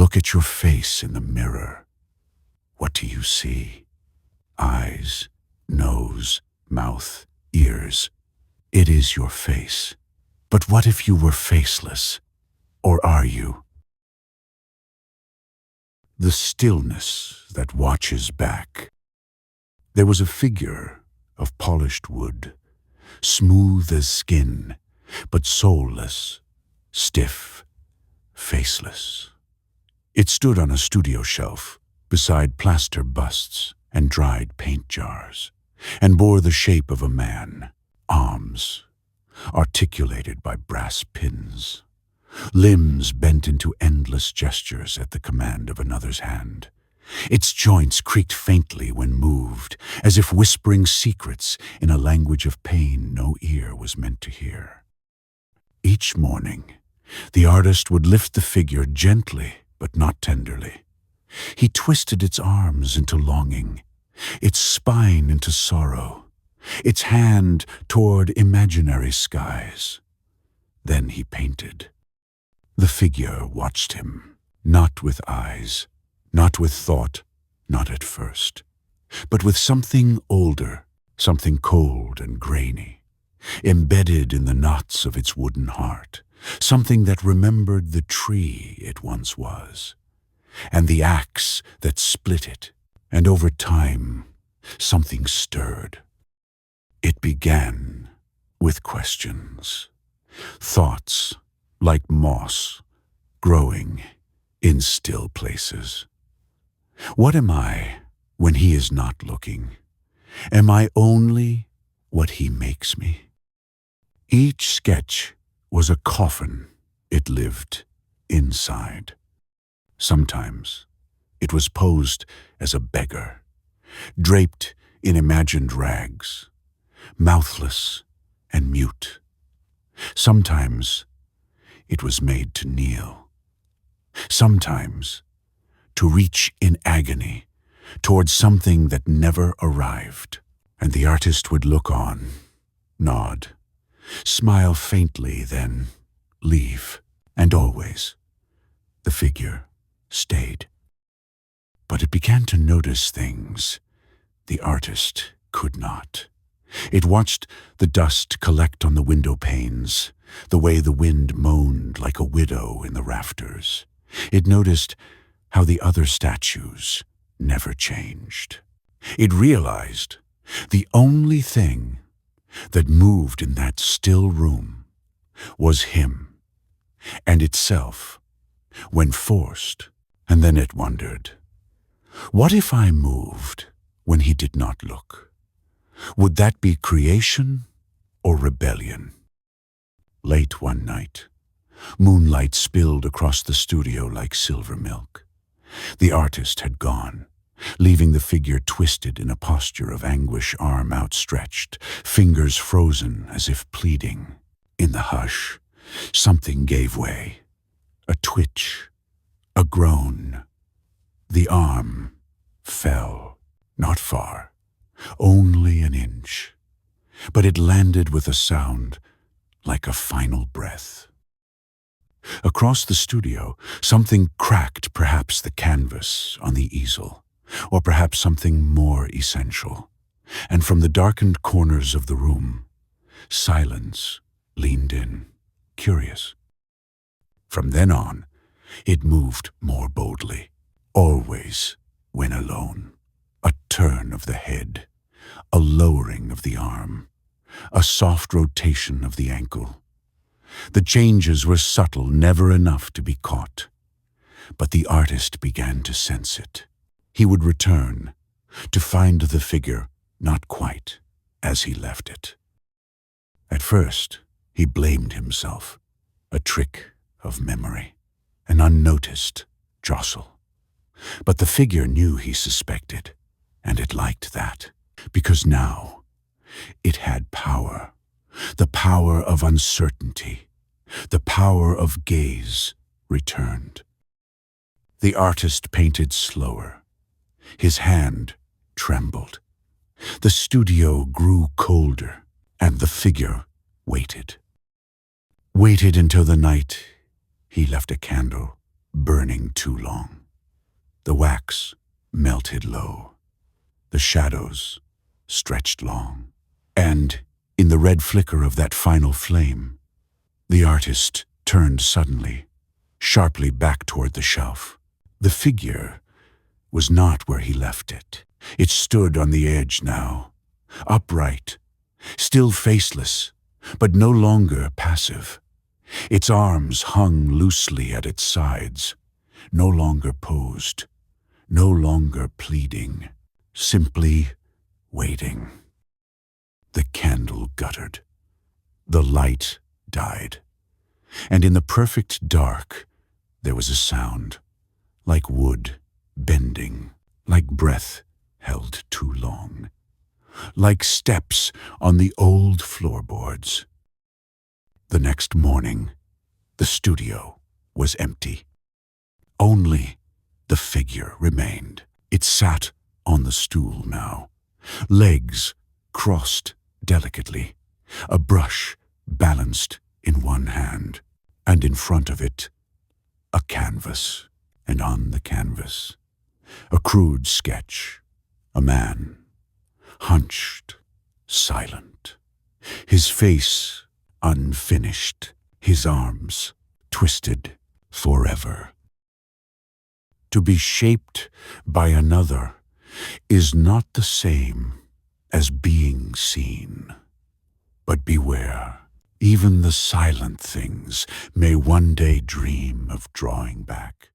Look at your face in the mirror. What do you see? Eyes, nose, mouth, ears. It is your face. But what if you were faceless? Or are you? The stillness that watches back. There was a figure of polished wood, smooth as skin, but soulless, stiff, faceless. It stood on a studio shelf, beside plaster busts and dried paint jars, and bore the shape of a man, arms, articulated by brass pins, limbs bent into endless gestures at the command of another's hand. Its joints creaked faintly when moved, as if whispering secrets in a language of pain no ear was meant to hear. Each morning, the artist would lift the figure gently but not tenderly. He twisted its arms into longing, its spine into sorrow, its hand toward imaginary skies. Then he painted. The figure watched him, not with eyes, not with thought, not at first, but with something older, something cold and grainy, embedded in the knots of its wooden heart, something that remembered the tree it once was, and the axe that split it, and over time, something stirred. It began with questions, thoughts like moss growing in still places. What am I when he is not looking? Am I only what he makes me? Each sketch was a coffin it lived inside. Sometimes it was posed as a beggar, draped in imagined rags, mouthless and mute. Sometimes it was made to kneel. Sometimes to reach in agony towards something that never arrived. And the artist would look on, nod, smile faintly, then leave. And always, the figure stayed. But it began to notice things the artist could not. It watched the dust collect on the window panes, the way the wind moaned like a widow in the rafters. It noticed how the other statues never changed. It realized the only thing that moved in that still room was him and itself when forced. And then it wondered, what if I moved when he did not look? Would that be creation or rebellion? Late one night, moonlight spilled across the studio like silver milk. The artist had gone, leaving the figure twisted in a posture of anguish, arm outstretched, fingers frozen as if pleading. In the hush, something gave way. A twitch, a groan. The arm fell, not far, only an inch, but it landed with a sound like a final breath. Across the studio, something cracked, perhaps the canvas on the easel, or perhaps something more essential. And from the darkened corners of the room, silence leaned in, curious. From then on, it moved more boldly, always when alone. A turn of the head, a lowering of the arm, a soft rotation of the ankle. The changes were subtle, never enough to be caught. But the artist began to sense it. He would return, to find the figure not quite as he left it. At first, he blamed himself, a trick of memory, an unnoticed jostle. But the figure knew he suspected, and it liked that, because now it had power, the power of uncertainty, the power of gaze returned. The artist painted slower. His hand trembled. The studio grew colder, and the figure waited. Waited until the night he left a candle burning too long. The wax melted low. The shadows stretched long. And, in the red flicker of that final flame, the artist turned suddenly, sharply back toward the shelf. The figure was not where he left it. It stood on the edge now, upright, still faceless, but no longer passive. Its arms hung loosely at its sides, no longer posed, no longer pleading, simply waiting. The candle guttered. The light died. And in the perfect dark, there was a sound, like wood bending, like breath held too long, like steps on the old floorboards. The next morning, the studio was empty. Only the figure remained. It sat on the stool now, legs crossed delicately, a brush balanced in one hand, and in front of it, a canvas, and on the canvas, a crude sketch, a man, hunched, silent, his face unfinished, his arms twisted forever. To be shaped by another is not the same as being seen. But beware, even the silent things may one day dream of drawing back.